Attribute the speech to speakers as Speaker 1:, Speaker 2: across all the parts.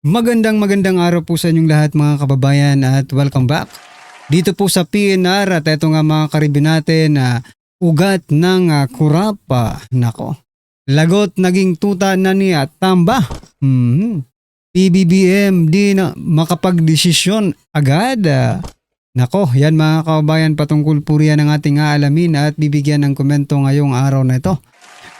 Speaker 1: Magandang araw po sa inyong lahat mga kababayan at welcome back. Dito po sa PNR at ito nga mga karibin natin na ugat ng kurapa. Nako, lagot naging tuta na niya tamba. PBBM di na makapagdesisyon agad. Nako, yan mga kababayan patungkol po riyan ang ating aalamin at bibigyan ng komento ngayong araw na ito.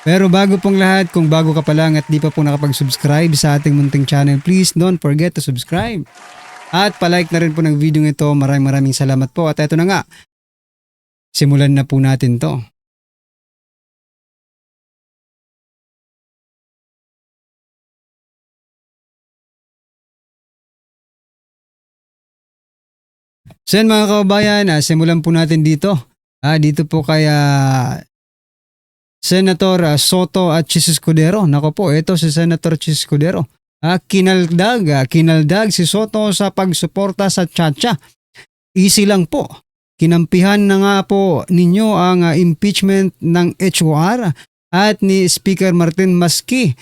Speaker 1: Pero bago pong lahat, kung bago ka pa lang at di pa po nakapag-subscribe sa ating munting channel, please don't forget to subscribe. At palike na rin po ng video ito. Maraming salamat po. At eto na nga, simulan na po natin to. So yan mga kababayan, simulan po natin dito. Dito po kay Senator Soto at Chis Escudero. Nako po, ito si Senator Chis Escudero. Kinaldag si Soto sa pagsuporta sa Chacha. Easy lang po. Kinampihan na nga po ninyo ang impeachment ng HOR at ni Speaker Martin Maski.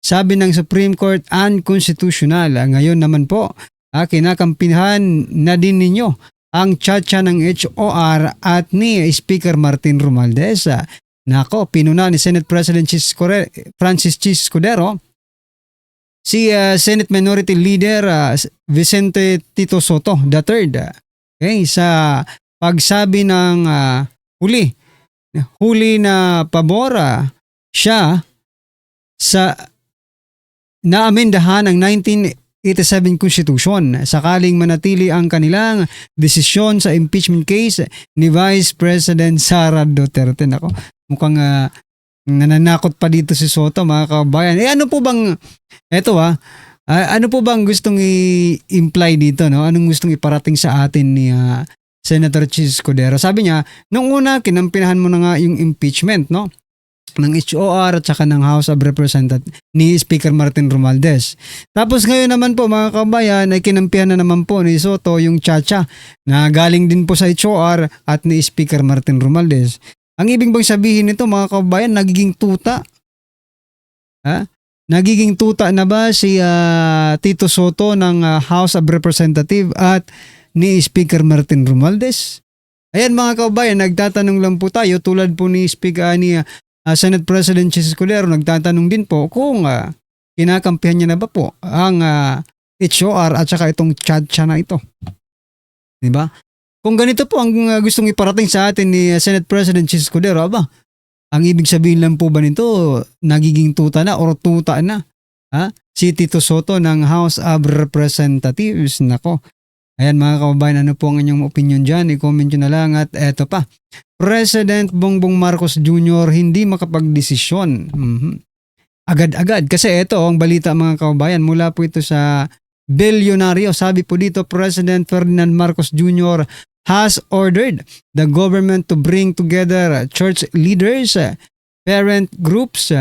Speaker 1: Sabi ng Supreme Court unconstitutional. Ngayon naman po, kinakampihan na din ninyo ang Chacha ng HOR at ni Speaker Martin Romualdez. Nako, pinuna ni Senate President Francis Chis Escudero si Senate Minority Leader Vicente Tito Soto III. Okay, sa pagsabi ng huli na pabor siya sa naamendahan ng 1987 Constitution sakaling manatili ang kanilang desisyon sa impeachment case ni Vice President Sara Duterte. Nako, mukhang nananakot pa dito si Soto mga kababayan. Ano po bang ano po bang gustong i-imply dito, no? Anong gustong iparating sa atin ni Senator Chis Escudero? Sabi niya, nung una kinampinahan mo na nga yung impeachment, no? Ng HOR at saka ng House of Representatives ni Speaker Martin Romualdez. Tapos ngayon naman po mga kababayan ay kinampihan na naman po ni Soto yung Chacha na galing din po sa HOR at ni Speaker Martin Romualdez. Ang ibig bang sabihin nito mga kababayan, nagiging tuta? Nagiging tuta na ba si Tito Soto ng House of Representatives at ni Speaker Martin Romualdez? Ayan mga kababayan, nagtatanong lang po tayo tulad po ni Senate President Chis Escudero, nagtatanong din po kung kinakampihan niya na ba po ang HOR at saka itong Chacha na ito. Diba? Kung ganito po ang gustong iparating sa atin ni Senate President Chis Escudero, ang ibig sabihin lang po ba nito, nagiging tuta na or tuta na si Tito Soto ng House of Representatives? Nako. Ayan mga kababayan, ano po ang inyong opinion dyan? I-comment nyo na lang. At eto pa, President Bongbong Marcos Jr. hindi makapagdesisyon. Agad-agad. Kasi eto ang balita mga kababayan, mula po ito sa bilyonaryo. Sabi po dito, President Ferdinand Marcos Jr. has ordered the government to bring together church leaders, parent groups,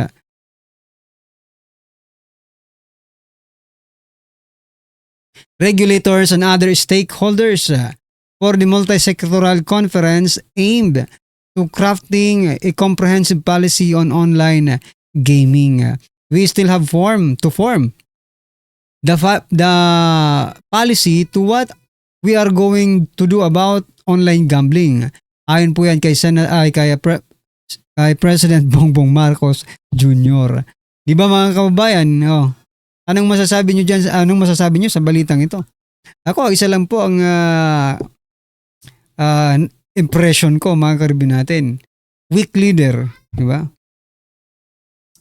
Speaker 1: regulators and other stakeholders for the multi-sectoral conference aimed to crafting a comprehensive policy on online gaming. We still have to form the policy to what we are going to do about online gambling. Ayon po yan kay President Bongbong Marcos Jr. Di ba mga kababayan? Anong masasabi nyo dyan? Anong masasabi nyo sa balitang ito? Ako, isa lang po ang impression ko mga karibin natin. Weak leader. Di ba?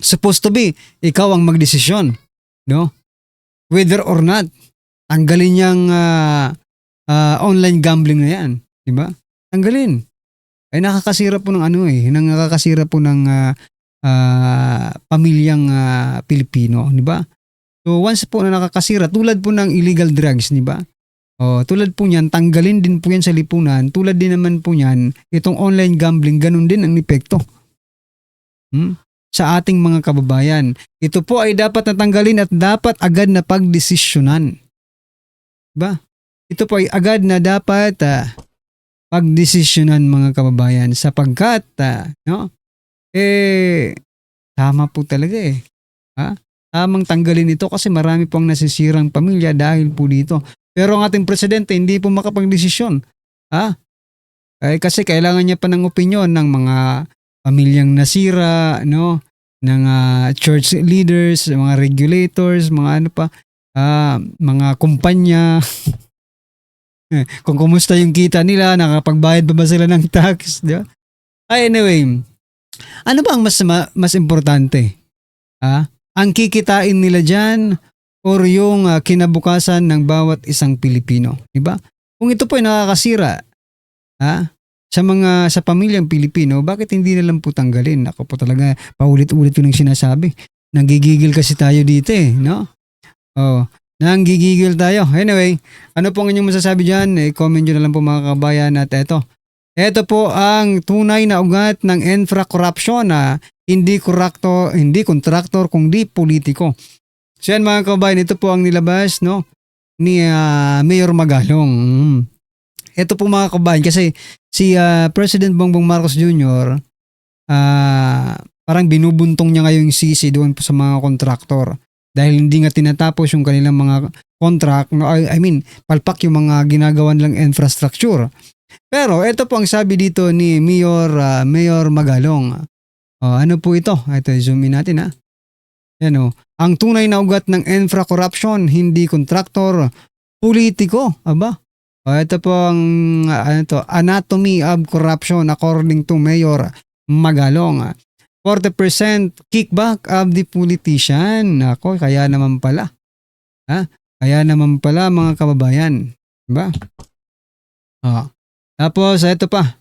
Speaker 1: Supposed to be, ikaw ang magdesisyon. No? Whether or not, tanggalin niyang online gambling na yan. Diba? Tanggalin. Ay nakakasira po ng nakakasira po ng pamilyang Pilipino. Diba? So once po na nakakasira, tulad po ng illegal drugs, diba? Tulad po niyan, tanggalin din po yan sa lipunan. Tulad din naman po niyan, itong online gambling, ganun din ang epekto. Sa ating mga kababayan. Ito po ay dapat natanggalin at dapat agad na pagdesisyonan. Diba? Ito po ay agad na dapat pagdesisyonan mga kababayan sapagkat tama po talaga tamang tanggalin ito kasi marami pong nasisirang pamilya dahil po dito. Pero ang ating presidente hindi po makapagdesisyon. Ha? Kasi kailangan niya pa ng opinyon ng mga pamilyang nasira, no? Ng church leaders, mga regulators, mga ano pa, mga kumpanya. Kung kumusta yung kita nila, nakapagbayad pa ba sila ng tax, di ba? Anyway, ano ba ang mas importante? Ang kikitain nila dyan or yung kinabukasan ng bawat isang Pilipino, di ba? Kung ito po ay nakakasira, sa pamilyang Pilipino, bakit hindi na lang po tanggalin? Ako po talaga, paulit-ulit ko nang sinasabi. Nanggigigil kasi tayo dito no? Nanggigigil tayo. Anyway, ano pong inyong masasabi dyan? Comment nyo na lang po mga kabayan at Ito po ang tunay na ugat ng infra-corruption hindi kontraktor kundi politiko. So yan mga kabayan, ito po ang nilabas ni Mayor Magalong. Ito po mga kabayan kasi si President Bongbong Marcos Jr. Parang binubuntong niya ngayong sisi doon po sa mga kontraktor dahil hindi nga tinatapos yung kanilang mga contract, palpak yung mga ginagawa nilang infrastructure. Pero ito po ang sabi dito ni Mayor Magalong. Ano po ito? Ito, zoom in natin Yan ang tunay na ugat ng infra-corruption, hindi kontraktor, politiko. Aba? Ito po ang anatomy of corruption according to Mayor Magalong. 40% kickback of the politician. Ako, kaya naman pala. Kaya naman pala mga kababayan. Diba? Tapos, ito pa.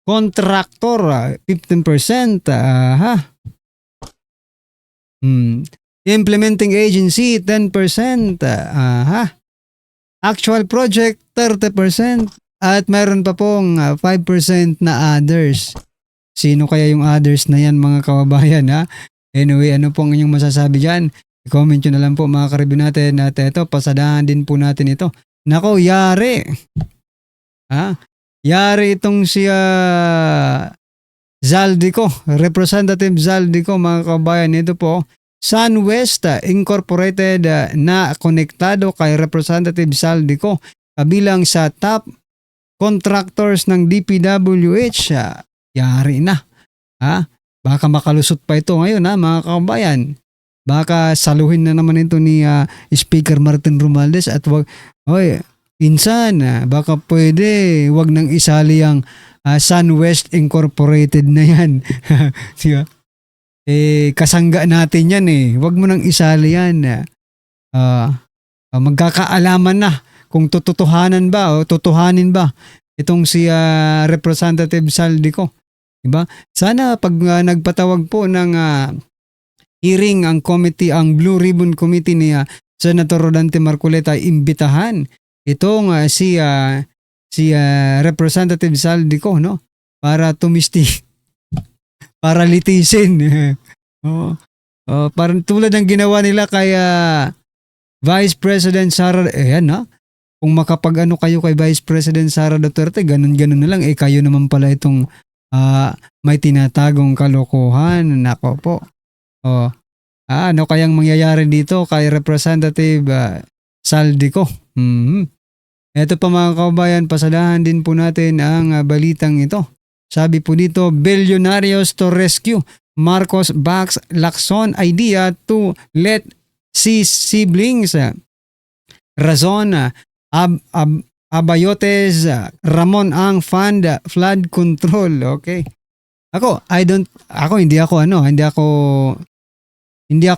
Speaker 1: Contractor, 15%. Implementing agency, 10%. Actual project, 30%. At mayroon pa pong 5% na others. Sino kaya yung others na yan mga kababayan Anyway, ano pong inyong masasabi dyan? I-comment nyo na lang po mga karibyo natin at pasadahan din po natin ito. Nako, yari. Yari itong si Zaldico, Representative Zaldico mga kababayan. Ito po, SunWest Incorporated na konektado kay Representative Zaldico kabilang sa top contractors ng DPWH. Yari na. Baka makalusot pa ito ngayon mga kababayan. Baka saluhin na naman ito ni Speaker Martin Romualdez at insan, baka pwede wag nang isali ang SunWest Incorporated na yan. Diba? Kasangga natin yan wag mo nang isali yan. Magkakaalaman na kung totohanin ba itong si Representative Zaldico. Diba? Sana pag nagpatawag po ng hearing ang Blue Ribbon Committee ni Senator Rodante Marcoleta ay imbitahan itong si Representative Zaldico para para litisin. Parang tulad ng ginawa nila kay Vice President Sara kung makapag-ano kayo kay Vice President Sara Duterte, ganun-ganun na lang kayo naman pala itong may tinatagong kalokohan. Nako po. Ano kayang mangyayari dito kay Representative Zaldico? Ito pa mga kababayan, pasadahan din po natin ang balitang ito. Sabi po dito, Billionaires to rescue. Marcos backs Lacson idea to let siblings. Razon, Abayotes, Ramon ang fund flood control. Okay. Hindi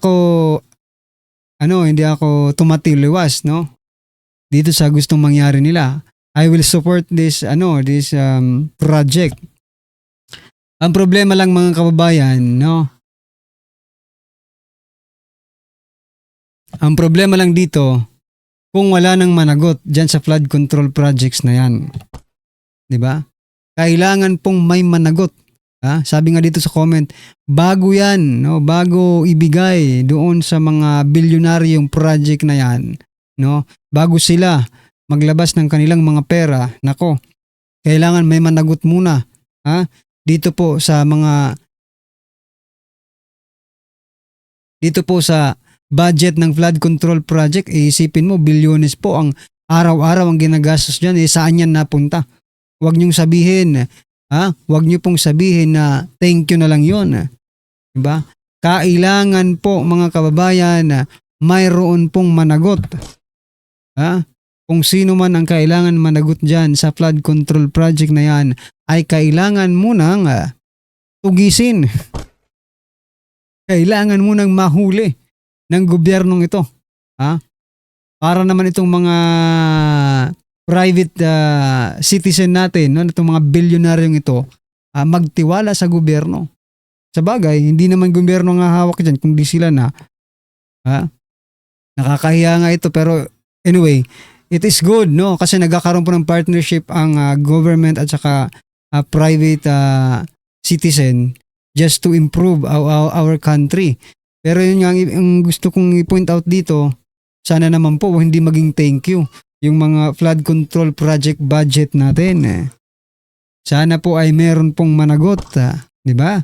Speaker 1: ako tumatiliwas dito sa gustong mangyari nila. I will support this project. Ang problema lang mga kababayan, ang problema lang dito kung wala nang managot diyan sa flood control projects na yan. 'Di ba? Kailangan pong may managot. Sabi nga dito sa comment, bago yan, bago ibigay doon sa mga bilyonaryong project na yan, bago sila maglabas ng kanilang mga pera, kailangan may managot muna, dito po sa budget ng flood control project, isipin mo, bilyones po ang araw-araw ang ginagastos dyan, saan yan napunta? Huwag niyong sabihin, huwag niyo pong sabihin na thank you na lang yun. Diba? Kailangan po mga kababayan, mayroon pong managot. Kung sino man ang kailangan managot dyan sa flood control project na yan, ay kailangan munang tugisin. Kailangan munang mahuli ng gobyernong ito. Para naman itong mga private citizen natin, itong mga bilyonaryong ito, magtiwala sa gobyerno. Sa bagay, hindi naman gobyerno nga hawak dyan, kundi sila na. Nakakahiya nga ito, pero anyway, it is good, no? Kasi nagkakaroon po ng partnership ang government at saka private citizen just to improve our country. Pero yun nga ang gusto kong i-point out dito, sana naman po hindi maging thank you yung mga flood control project budget natin. Sana po ay meron pong managot, di ba?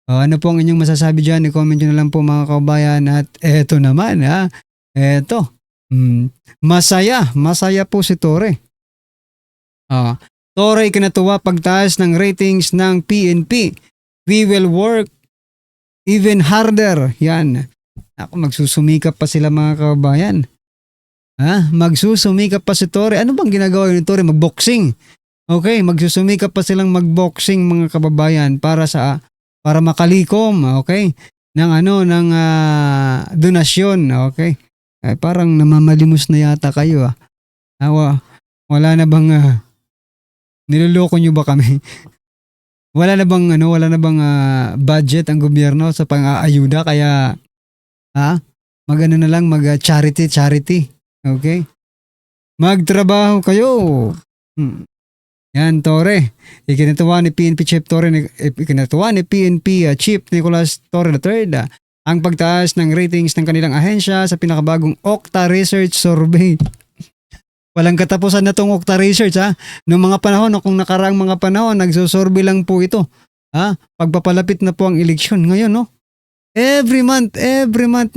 Speaker 1: Ano po ang inyong masasabi dyan? I-comment nyo na lang po mga kabayan. At eto naman, masaya po si Torre. Torre kinatuwa pagtaas ng ratings ng PNP. We will work even harder. Yan. Magsusumikap pa sila mga kababayan. Magsusumikap pa si Torre. Ano bang ginagawa ni Torre? Magboxing. Okay, magsusumikap pa silang magboxing mga kababayan para makalikom, okay? Ng donasyon, okay? Parang namamalimos na yata kayo. Wala na bang niloloko nyo ba kami? Wala na bang budget ang gobyerno sa pang-aayuda, kaya magano na lang, charity, okay? Magtrabaho kayo. Yan, Torre. Ikinatuwa ni PNP Chief Chief Nicolas Torre III ang pagtaas ng ratings ng kanilang ahensya sa pinakabagong Okta Research Survey. Walang katapusan na tong Okta Research, Noong mga panahon, kung nakaraang mga panahon, nagsusurvey lang po ito. Pagpapalapit na po ang eleksyon. Ngayon, no? Every month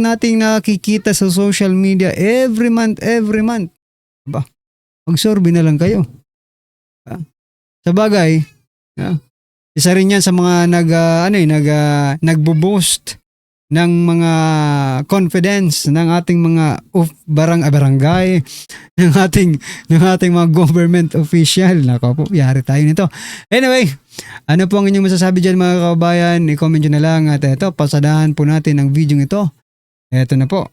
Speaker 1: nating nakikita sa social media. Every month. Mag-survey na lang kayo. Sa bagay, isa rin yan sa mga nagbo-boost ng mga confidence ng ating mga barangay, ng ating mga government official. Nako po, yari tayo nito. Anyway, ano po ang inyong masasabi dyan mga kababayan? I-comment nyo na lang at eto, pasadahan po natin ang video ito. Eto na po.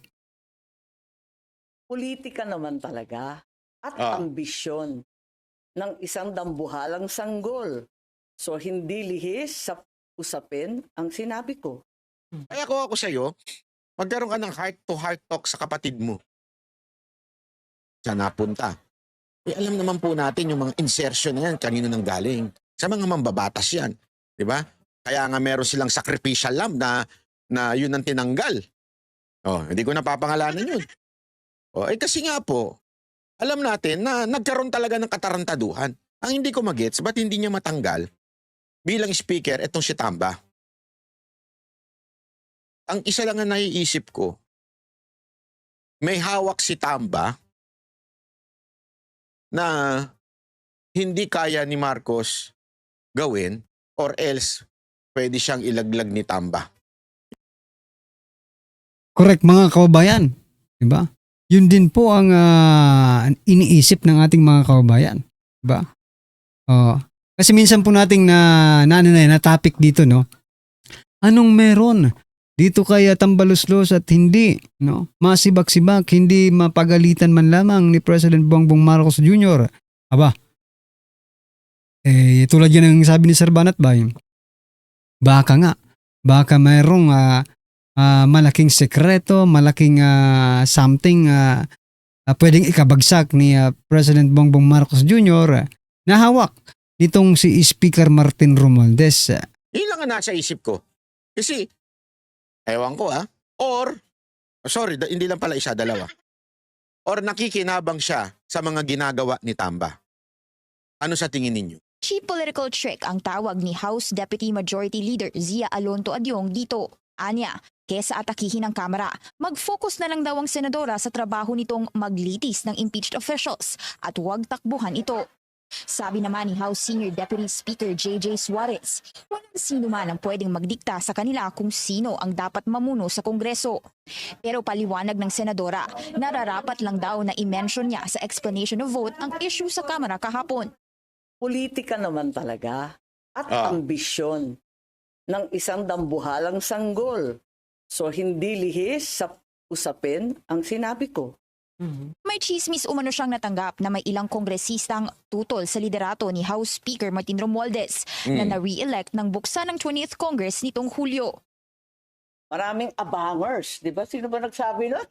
Speaker 2: Politika naman talaga at ambisyon ng isang dambuhalang sanggol. So hindi lihis sa usapin ang sinabi ko.
Speaker 3: Kaya kung ako sa'yo, magkaroon ka ng heart-to-heart talk sa kapatid mo. Saan napunta? Alam naman po natin yung mga insertion na yan, kanino nang galing. Sa mga mambabatas yan. Diba? Kaya nga meron silang sacrificial lamb na yun ang tinanggal. Hindi ko napapangalanan yun. Kasi nga po, alam natin na nagkaroon talaga ng katarantaduhan. Ang hindi ko magets, ba't hindi niya matanggal bilang speaker etong si Tamba? Ang isa lang ang naiisip ko, may hawak si Tamba na hindi kaya ni Marcos gawin or else pwede siyang ilaglag ni Tamba.
Speaker 1: Correct mga kababayan. Diba? Yun din po ang iniisip ng ating mga kababayan. Diba? Kasi minsan po nating na topic dito, no? Anong meron dito kaya Tambaluslos at hindi, no? Masibak-sibak, hindi mapagalitan man lamang ni President Bongbong Marcos Jr. Tulad yan ang sabi ni Sir Banat Bay, baka mayroong malaking sekreto, malaking something pwedeng ikabagsak ni President Bongbong Marcos Jr. na hawak nitong si Speaker Martin Romualdez.
Speaker 3: Yun lang ang nasa isip ko. Kasi, ewan ko hindi lang pala isa, dalawa. Or nakikinabang siya sa mga ginagawa ni Tamba. Ano sa tingin ninyo?
Speaker 4: Cheap political trick ang tawag ni House Deputy Majority Leader Zia Alonto Adyong dito. Anya, Kesa atakihin ng Kamara, mag-focus na lang daw ang senadora sa trabaho nitong maglitis ng impeached officials at huwag takbuhan ito. Sabi naman ni House Senior Deputy Speaker J.J. Suarez, walang sino man ang pwedeng magdikta sa kanila kung sino ang dapat mamuno sa Kongreso. Pero paliwanag ng senadora, nararapat lang daw na i-mention niya sa explanation of vote ang issue sa Kamara kahapon.
Speaker 2: Politika naman talaga at
Speaker 3: Ah.
Speaker 2: ambisyon ng isang dambuhalang sanggol. So hindi lihis sa usapin ang sinabi ko.
Speaker 4: May chismis umano siyang natanggap na may ilang kongresistang tutol sa liderato ni House Speaker Martin Romualdez na na-re-elect ng buksan ng 20th Congress nitong Hulyo.
Speaker 2: Maraming abangers, di ba? Sino ba nagsabi nun?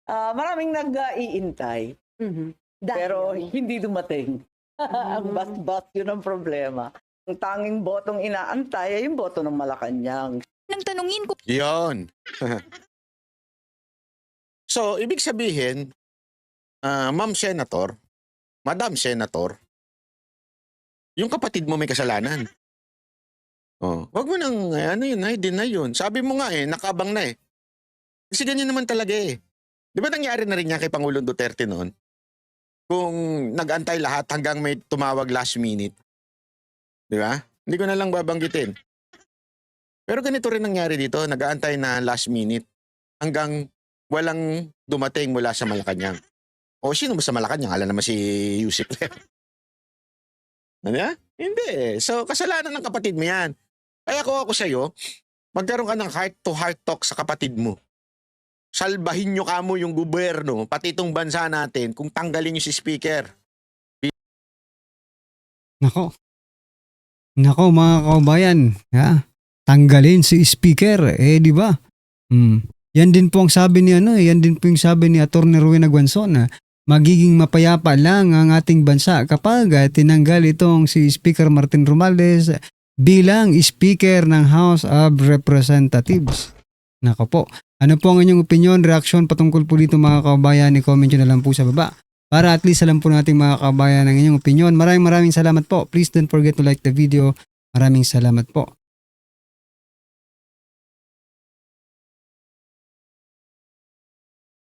Speaker 2: Maraming nag-iintay. Pero hindi dumating. Ang bat-bat yun ang problema. Ang tanging botong inaantay ay yung boto ng Malacanang.
Speaker 4: Nang tanungin ko
Speaker 3: Yon. So, ibig sabihin, Ma'am Senator, Madam Senator, yung kapatid mo may kasalanan. Oh, wag mo nang, ano yun, deny yun. Sabi mo nga nakabang na eh. Kasi ganyan naman talaga eh. Di ba nangyari na rin niya kay Pangulong Duterte noon? Kung nag-antay lahat hanggang may tumawag last minute. Di ba? Hindi ko na lang babanggitin. Pero ganito rin nangyari dito, nag-aantay na last minute hanggang walang dumating mula sa Malacanang. O sino ba sa Malacanang? Alam naman si Yusip. Ano ya? Hindi eh. So kasalanan ng kapatid mo yan. Kaya kung ako sa'yo, magkaroon ka ng heart-to-heart talk sa kapatid mo. Salbahin nyo kamo yung gobyerno, pati itong bansa natin, kung tanggalin nyo si speaker.
Speaker 1: Nako. Nako mga kaubayan, tanggalin si speaker, di ba? Yan din po ang sabi ni yan din po yung sabi ni Atty. Rowena Guanzon na magiging mapayapa lang ang ating bansa kapag tinanggal itong si Speaker Martin Romualdez bilang Speaker ng House of Representatives. Nako po. Ano po ang inyong opinion, reaksyon patungkol po dito mga kaubayan? I-comment nyo na lang po sa baba. Para at least alam po natin mga kaubayan ang inyong opinion. Maraming salamat po. Please don't forget to like the video. Maraming salamat po.